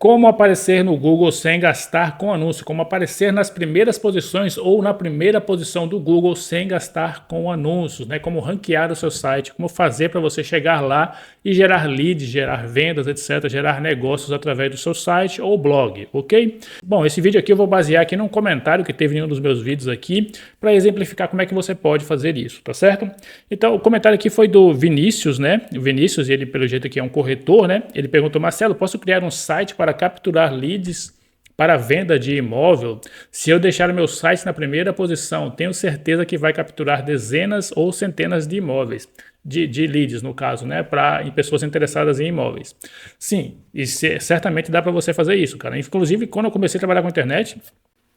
Como aparecer no Google sem gastar com anúncio, como aparecer nas primeiras posições ou na primeira posição do Google sem gastar com anúncios, né? Como ranquear o seu site, como fazer para você chegar lá e gerar leads, gerar vendas, etc., gerar negócios através do seu site ou blog, ok? Bom, esse vídeo aqui eu vou basear aqui num comentário que teve em um dos meus vídeos aqui para exemplificar como é que você pode fazer isso, tá certo? Então, o comentário aqui foi do Vinícius, né? O Vinícius, ele pelo jeito aqui é um corretor, né? Ele perguntou: Marcelo, posso criar um site para capturar leads para venda de imóvel? Se eu deixar o meu site na primeira posição, tenho certeza que vai capturar dezenas ou centenas de imóveis, de leads no caso, né, em pessoas interessadas em imóveis. Sim, e certamente dá para você fazer isso, cara. Inclusive, quando eu comecei a trabalhar com internet,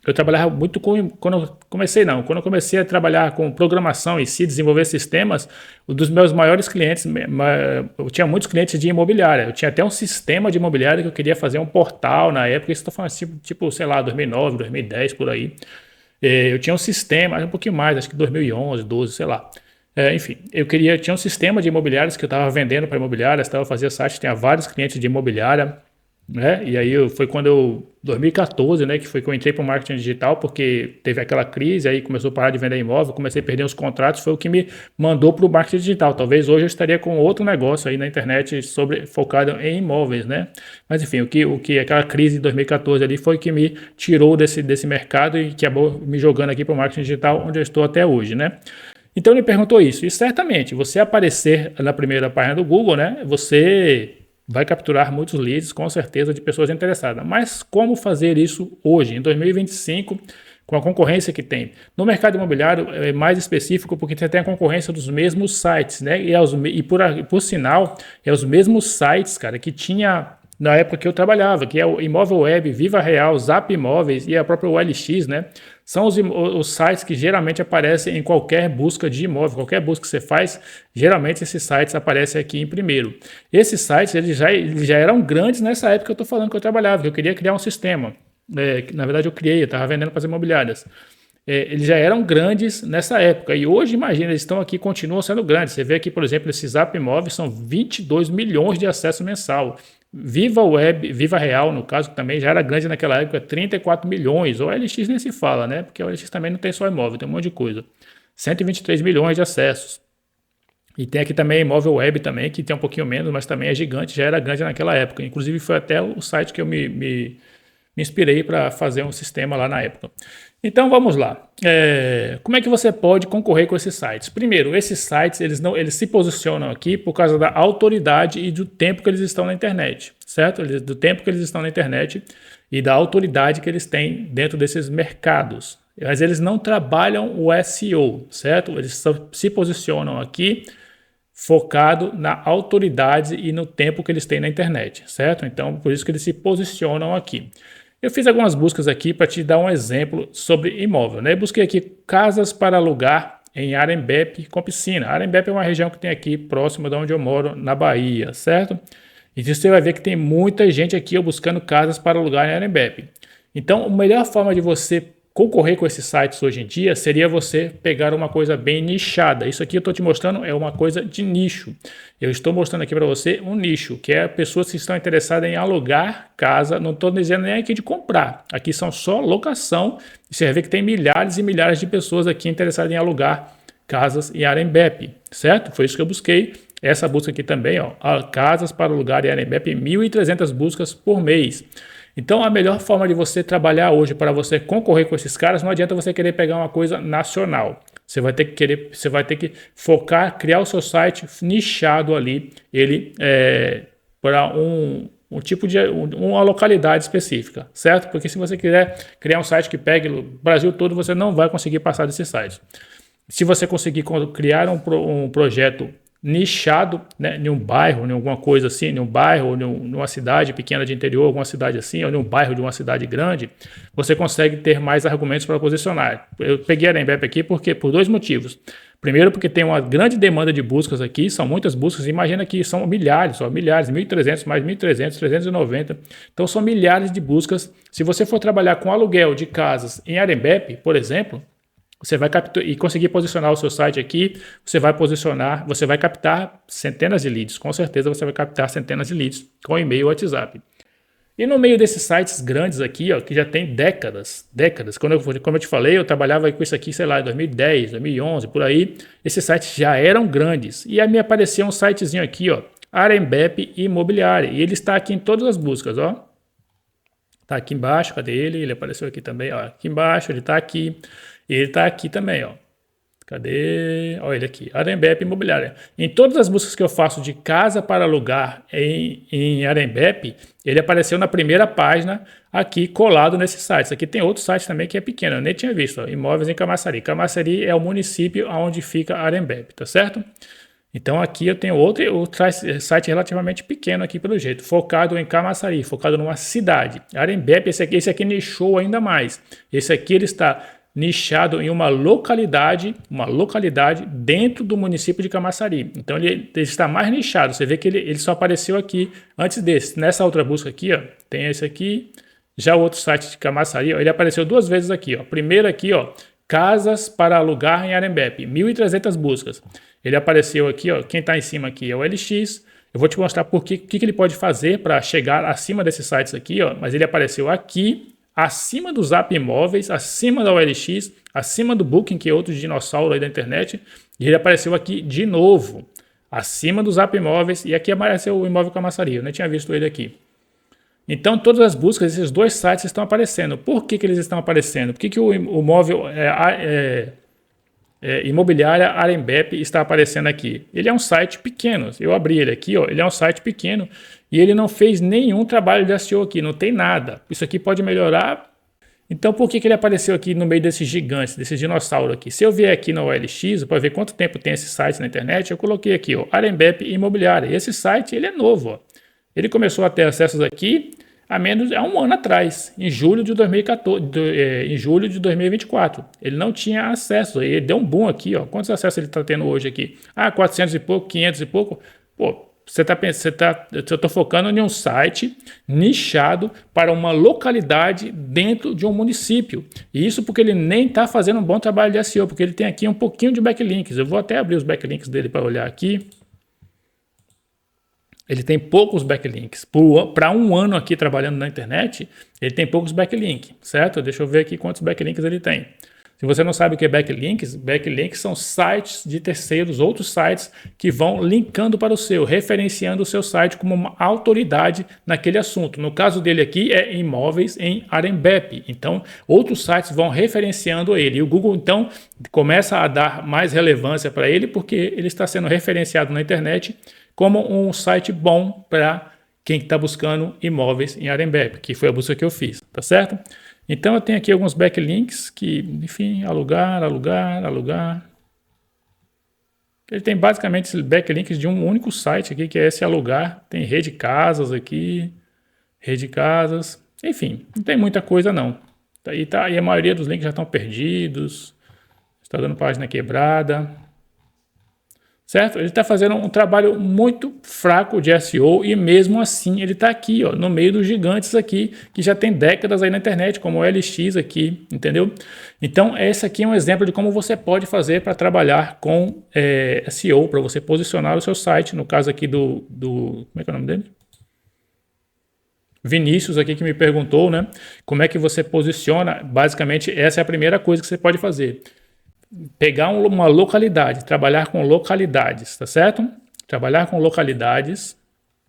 eu trabalhava muito quando eu comecei a trabalhar com programação e se desenvolver sistemas, um dos meus maiores clientes, eu tinha muitos clientes de imobiliária, eu tinha até um sistema de imobiliária que eu queria fazer um portal na época, isso estou falando assim, tipo, sei lá, 2009, 2010, por aí. Eu tinha um sistema, um pouquinho mais, acho que 2011, 12, sei lá. Enfim, tinha um sistema de imobiliários que eu estava vendendo para imobiliárias, fazia site, tinha vários clientes de imobiliária, né? E aí foi quando 2014, né, que foi que eu entrei para o marketing digital, porque teve aquela crise, aí começou a parar de vender imóvel, comecei a perder os contratos, foi o que me mandou para o marketing digital. Talvez hoje eu estaria com outro negócio aí na internet focado em imóveis, né? Mas enfim, o que aquela crise de 2014 ali foi que me tirou desse mercado e que acabou me jogando aqui para o marketing digital, onde eu estou até hoje, né? Então ele perguntou isso, e certamente você aparecer na primeira página do Google, né, você vai capturar muitos leads, com certeza, de pessoas interessadas. Mas como fazer isso hoje, em 2025, com a concorrência que tem? No mercado imobiliário é mais específico porque você tem a concorrência dos mesmos sites, né? E por sinal, é os mesmos sites, cara, que tinha na época que eu trabalhava, que é o Imóvel Web, Viva Real, Zap Imóveis e a própria OLX, né? São os sites que geralmente aparecem em qualquer busca de imóvel, qualquer busca que você faz, geralmente esses sites aparecem aqui em primeiro. Esses sites, eles já eram grandes nessa época que eu estou falando que eu trabalhava, que eu queria criar um sistema. Na verdade eu estava vendendo para as imobiliárias. Eles já eram grandes nessa época e hoje, imagina, eles estão aqui, continuam sendo grandes. Você vê aqui, por exemplo, esse Zap Imóveis são 22 milhões de acessos mensal. Viva Web, Viva Real, no caso, que também já era grande naquela época, 34 milhões. O OLX nem se fala, né? Porque o OLX também não tem só imóvel, tem um monte de coisa. 123 milhões de acessos. E tem aqui também Imóvel Web também, que tem um pouquinho menos, mas também é gigante, já era grande naquela época. Inclusive foi até o site que eu me inspirei para fazer um sistema lá na época. Então vamos lá. Como é que você pode concorrer com esses sites? Primeiro, esses sites eles se posicionam aqui por causa da autoridade e do tempo que eles estão na internet, certo? Do tempo que eles estão na internet e da autoridade que eles têm dentro desses mercados. Mas eles não trabalham o SEO, certo? Eles se posicionam aqui focado na autoridade e no tempo que eles têm na internet, certo? Então, por isso que eles se posicionam aqui. Eu fiz algumas buscas aqui para te dar um exemplo sobre imóvel, né? Eu busquei aqui casas para alugar em Arembepe com piscina. Arembepe é uma região que tem aqui próximo de onde eu moro, na Bahia, certo? E você vai ver que tem muita gente aqui buscando casas para alugar em Arembepe. Então, a melhor forma de você concorrer com esses sites hoje em dia seria você pegar uma coisa bem nichada. Isso aqui eu estou te mostrando é uma coisa de nicho. Eu estou mostrando aqui para você um nicho, que é pessoas que estão interessadas em alugar casa. Não estou dizendo nem aqui de comprar. Aqui são só locação. Você vai ver que tem milhares e milhares de pessoas aqui interessadas em alugar casas em Arembepe, certo? Foi isso que eu busquei. Essa busca aqui também, ó, casas para alugar em Arembepe, 1.300 buscas por mês. Então, a melhor forma de você trabalhar hoje para você concorrer com esses caras, não adianta você querer pegar uma coisa nacional. Você vai ter que focar, criar o seu site nichado ali, para uma localidade específica, certo? Porque se você quiser criar um site que pegue o Brasil todo, você não vai conseguir passar desse site. Se você conseguir criar um projeto nichado, né, em um bairro, em alguma coisa assim, em um bairro, ou numa cidade pequena de interior, alguma cidade assim, ou em um bairro de uma cidade grande, você consegue ter mais argumentos para posicionar. Eu peguei a Arembepe aqui por dois motivos. Primeiro, porque tem uma grande demanda de buscas aqui, são muitas buscas, imagina que são milhares, 1.300, mais 1.300, 390, então são milhares de buscas. Se você for trabalhar com aluguel de casas em Arembepe, por exemplo, você vai conseguir posicionar o seu site aqui, você vai captar centenas de leads, com certeza você vai captar centenas de leads com e-mail e WhatsApp. E no meio desses sites grandes aqui, ó, que já tem décadas, como eu te falei, eu trabalhava com isso aqui, sei lá, em 2010, 2011, por aí, esses sites já eram grandes. E aí me apareceu um sitezinho aqui, ó, Arembep Imobiliária, e ele está aqui em todas as buscas, ó. Tá aqui embaixo, cadê ele? Ele apareceu aqui também, ó, aqui embaixo, ele tá aqui, e ele tá aqui também, ó. Cadê? Olha ele aqui, Arembep Imobiliária. Em todas as buscas que eu faço de casa para alugar em Arembep, ele apareceu na primeira página aqui colado nesse site. Isso aqui tem outro site também que é pequeno, eu nem tinha visto. Ó, imóveis em Camaçari. Camaçari é o município onde fica Arembep, tá certo? Então aqui eu tenho outro site relativamente pequeno aqui pelo jeito, focado em Camaçari, focado numa cidade. Arembep, esse aqui nichou ainda mais. Esse aqui ele está nichado em uma localidade dentro do município de Camaçari. Então ele está mais nichado. Você vê que ele só apareceu aqui antes desse. Nessa outra busca aqui, ó, tem esse aqui. Já o outro site de Camaçari, ó, ele apareceu duas vezes aqui. Ó. Primeiro aqui, ó, casas para alugar em Arembep, 1.300 buscas. Ele apareceu aqui, ó, quem está em cima aqui é o LX. Eu vou te mostrar o que ele pode fazer para chegar acima desses sites aqui, ó, mas ele apareceu aqui, acima do Zap Imóveis, acima da OLX, acima do Booking, que é outro dinossauro aí da internet, e ele apareceu aqui de novo, acima do Zap Imóveis, e aqui apareceu o Imóvel Camaçari, eu nem tinha visto ele aqui. Então, todas as buscas, esses dois sites estão aparecendo. Por que eles estão aparecendo? Por que o imóvel Imobiliária Arembep está aparecendo aqui? Ele é um site pequeno. Eu abri ele aqui, ó, ele é um site pequeno e ele não fez nenhum trabalho de SEO aqui, não tem nada. Isso aqui pode melhorar. Então, por que ele apareceu aqui no meio desses gigantes, desses dinossauros aqui? Se eu vier aqui na OLX, para ver quanto tempo tem esse site na internet, eu coloquei aqui, ó, Arembep Imobiliária. E esse site, ele é novo, ó. Ele começou a ter acessos aqui há um ano atrás, em julho de 2024. Ele não tinha acesso, ele deu um boom aqui, ó. Quantos acessos ele está tendo hoje aqui? 400 e pouco, 500 e pouco. Pô, eu estou focando em um site nichado para uma localidade dentro de um município. E isso porque ele nem está fazendo um bom trabalho de SEO, porque ele tem aqui um pouquinho de backlinks. Eu vou até abrir os backlinks dele para olhar aqui. Ele tem poucos backlinks. Para um ano aqui trabalhando na internet, ele tem poucos backlinks, certo? Deixa eu ver aqui quantos backlinks ele tem. Se você não sabe o que é backlinks, backlinks são sites de terceiros, outros sites que vão linkando para o seu, referenciando o seu site como uma autoridade naquele assunto. No caso dele aqui é imóveis em Arembep. Então, outros sites vão referenciando ele. E o Google, então, começa a dar mais relevância para ele porque ele está sendo referenciado na internet como um site bom para quem está buscando imóveis em Arembep, que foi a busca que eu fiz, tá certo? Então eu tenho aqui alguns backlinks que, enfim, alugar. Ele tem basicamente backlinks de um único site aqui, que é esse alugar. Tem rede casas aqui, rede casas, enfim, não tem muita coisa não. E a maioria dos links já estão perdidos, está dando página quebrada. Certo? Ele está fazendo um trabalho muito fraco de SEO e mesmo assim ele está aqui, ó, no meio dos gigantes aqui, que já tem décadas aí na internet, como o LX aqui, entendeu? Então, esse aqui é um exemplo de como você pode fazer para trabalhar com SEO, para você posicionar o seu site, no caso aqui como é que é o nome dele? Vinícius aqui que me perguntou, né? Como é que você posiciona? Basicamente, essa é a primeira coisa que você pode fazer. Pegar uma localidade, trabalhar com localidades, tá certo? Trabalhar com localidades,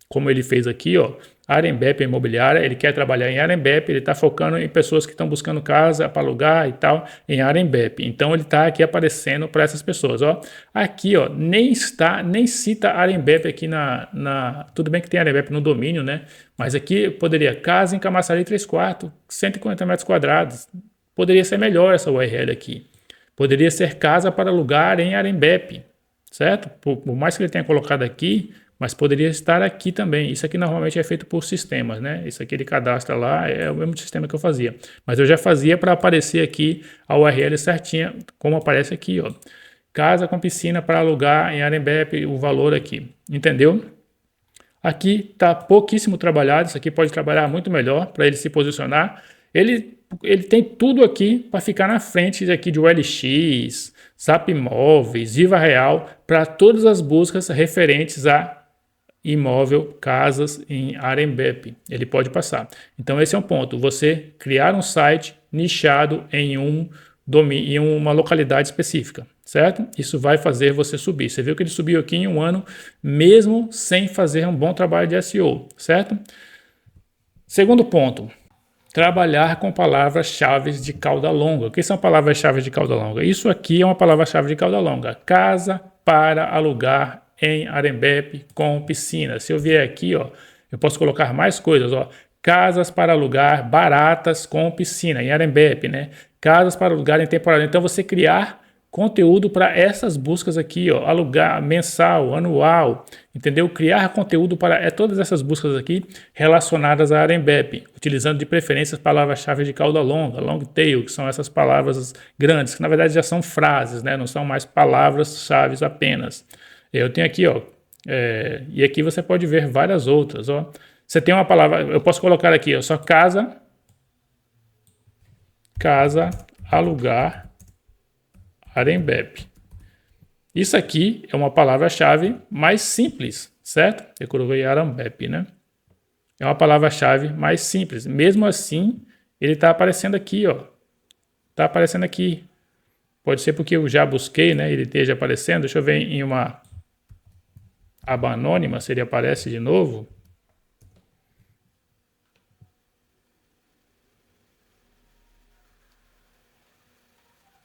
como ele fez aqui, ó, Arembep Imobiliária, ele quer trabalhar em Arembep, ele está focando em pessoas que estão buscando casa para alugar e tal, em Arembep. Então ele está aqui aparecendo para essas pessoas, ó. Aqui, ó, nem cita Arembep aqui tudo bem que tem Arembep no domínio, né? Mas aqui poderia casa em Camaçari 3/4, 140 metros quadrados. Poderia ser melhor essa URL aqui. Poderia ser casa para alugar em Arembep, certo? Por mais que ele tenha colocado aqui, mas poderia estar aqui também. Isso aqui normalmente é feito por sistemas, né? Isso aqui ele cadastra lá, é o mesmo sistema que eu fazia. Mas eu já fazia para aparecer aqui a URL certinha, como aparece aqui, ó. Casa com piscina para alugar em Arembep, o valor aqui, entendeu? Aqui está pouquíssimo trabalhado, isso aqui pode trabalhar muito melhor para ele se posicionar. Ele tem tudo aqui para ficar na frente aqui de OLX, Zap Imóveis, Viva Real, para todas as buscas referentes a imóvel, casas em Arembepe. Ele pode passar. Então esse é um ponto. Você criar um site nichado em uma localidade específica, certo? Isso vai fazer você subir. Você viu que ele subiu aqui em um ano, mesmo sem fazer um bom trabalho de SEO, certo? Segundo ponto, trabalhar com palavras-chave de cauda longa. O que são palavras-chave de cauda longa? Isso aqui é uma palavra-chave de cauda longa. Casa para alugar em Arembepe com piscina. Se eu vier aqui, ó, eu posso colocar mais coisas, ó. Casas para alugar baratas com piscina em Arembepe, né? Casas para alugar em temporada. Então você criar conteúdo para essas buscas aqui, ó, alugar mensal, anual, entendeu? Criar conteúdo para todas essas buscas aqui relacionadas a Arembepe, utilizando de preferência as palavras-chave de cauda longa, long tail, que são essas palavras grandes, que na verdade já são frases, né? Não são mais palavras-chave apenas. Eu tenho aqui, ó, e aqui você pode ver várias outras, ó. Você tem uma palavra, eu posso colocar aqui, ó, só casa, alugar, Arembepe. Isso aqui é uma palavra-chave mais simples, certo? Eu coloquei Arembepe, né? É uma palavra-chave mais simples. Mesmo assim, ele está aparecendo aqui, ó. Está aparecendo aqui. Pode ser porque eu já busquei, né? Ele esteja aparecendo. Deixa eu ver em uma aba anônima se ele aparece de novo.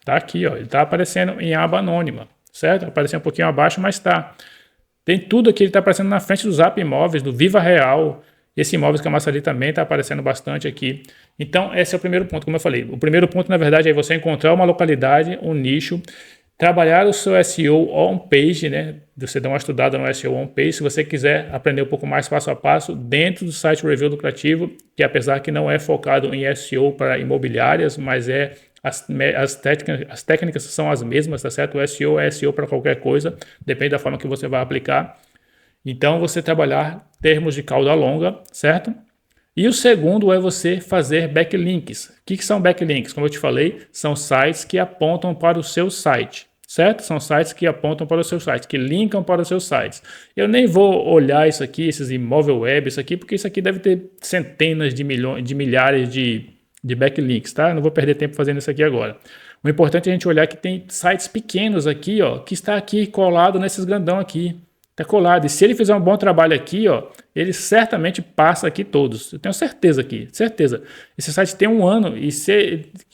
Tá aqui, ó. Ele tá aparecendo em aba anônima, certo? Apareceu um pouquinho abaixo, mas tá. Tem tudo aqui, ele tá aparecendo na frente do Zap Imóveis, do Viva Real. Esse Imóveis Camaçari também tá aparecendo bastante aqui. Então, esse é o primeiro ponto, como eu falei. O primeiro ponto, na verdade, é você encontrar uma localidade, um nicho, trabalhar o seu SEO on-page, né? Você dá uma estudada no SEO on-page. Se você quiser aprender um pouco mais passo a passo dentro do site Review Lucrativo, que apesar que não é focado em SEO para imobiliárias, mas as técnicas são as mesmas, tá certo? O SEO é SEO para qualquer coisa, depende da forma que você vai aplicar. Então, você trabalhar termos de cauda longa, certo? E o segundo é você fazer backlinks. O que são backlinks? Como eu te falei, são sites que apontam para o seu site, certo? São sites que apontam para o seu site, que linkam para os seus sites. Eu nem vou olhar isso aqui, esses imóvel web, isso aqui, porque isso aqui deve ter centenas de milhões, de milhares de backlinks, tá? Eu não vou perder tempo fazendo isso aqui agora. O importante é a gente olhar que tem sites pequenos aqui, ó, que está aqui colado nesses grandão aqui. Tá colado. E se ele fizer um bom trabalho aqui, ó, ele certamente passa aqui todos. Eu tenho certeza aqui, certeza. Esse site tem um ano,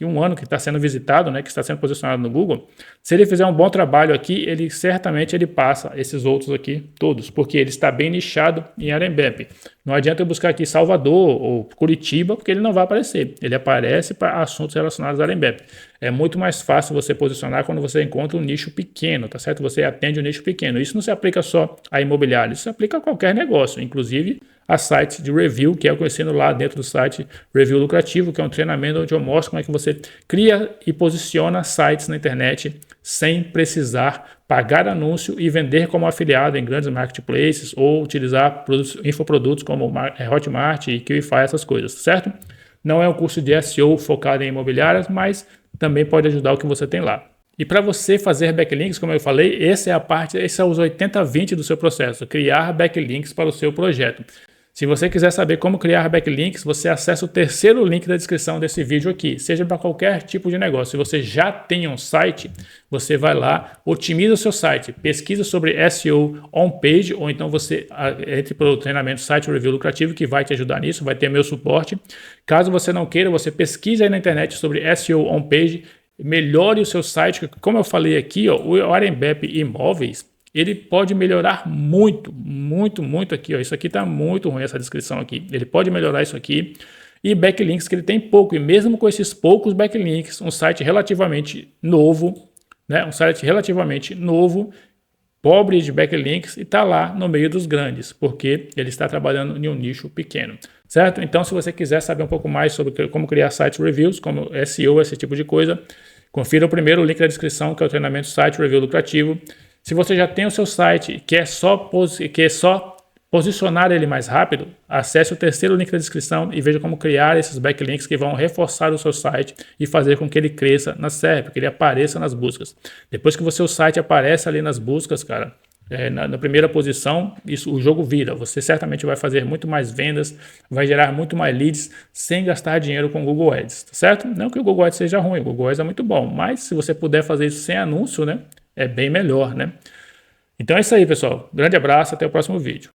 um ano que está sendo visitado, né, que está sendo posicionado no Google. Se ele fizer um bom trabalho aqui, ele certamente passa esses outros aqui todos, porque ele está bem nichado em Arembepe. Não adianta eu buscar aqui Salvador ou Curitiba, porque ele não vai aparecer. Ele aparece para assuntos relacionados a Arembepe. É muito mais fácil você posicionar quando você encontra um nicho pequeno, tá certo? Você atende um nicho pequeno. Isso não se aplica só a imobiliário, isso se aplica a qualquer negócio, inclusive a sites de review, que é o que eu ensino lá dentro do site Review Lucrativo, que é um treinamento onde eu mostro como é que você cria e posiciona sites na internet sem precisar pagar anúncio e vender como afiliado em grandes marketplaces ou utilizar infoprodutos como Hotmart e QIFI, essas coisas, certo? Não é um curso de SEO focado em imobiliárias, mas também pode ajudar o que você tem lá. E para você fazer backlinks, como eu falei, esse é os 80-20 do seu processo, criar backlinks para o seu projeto. Se você quiser saber como criar backlinks, você acessa o terceiro link da descrição desse vídeo aqui, seja para qualquer tipo de negócio. Se você já tem um site, você vai lá, otimiza o seu site, pesquisa sobre SEO on-page, ou então você entre para o treinamento Site Review Lucrativo, que vai te ajudar nisso, vai ter meu suporte. Caso você não queira, você pesquisa aí na internet sobre SEO on-page, melhore o seu site, como eu falei aqui, ó, o Arembepe Imóveis, ele pode melhorar muito, muito, muito aqui, ó. Isso aqui está muito ruim, essa descrição aqui. Ele pode melhorar isso aqui. E backlinks que ele tem pouco. E mesmo com esses poucos backlinks, um site relativamente novo, né? Um site relativamente novo, pobre de backlinks, e está lá no meio dos grandes, porque ele está trabalhando em um nicho pequeno, certo? Então, se você quiser saber um pouco mais sobre como criar sites reviews, como SEO, esse tipo de coisa, confira o primeiro link da descrição, que é o treinamento Site Review Lucrativo. Se você já tem o seu site, quer só posicionar ele mais rápido, acesse o terceiro link da descrição e veja como criar esses backlinks que vão reforçar o seu site e fazer com que ele cresça na SERP, que ele apareça nas buscas. Depois que o seu site aparece ali nas buscas, cara, na primeira posição, isso, o jogo vira. Você certamente vai fazer muito mais vendas, vai gerar muito mais leads sem gastar dinheiro com o Google Ads, tá certo? Não que o Google Ads seja ruim, o Google Ads é muito bom, mas se você puder fazer isso sem anúncio, né, é bem melhor, né? Então é isso aí, pessoal. Grande abraço, até o próximo vídeo.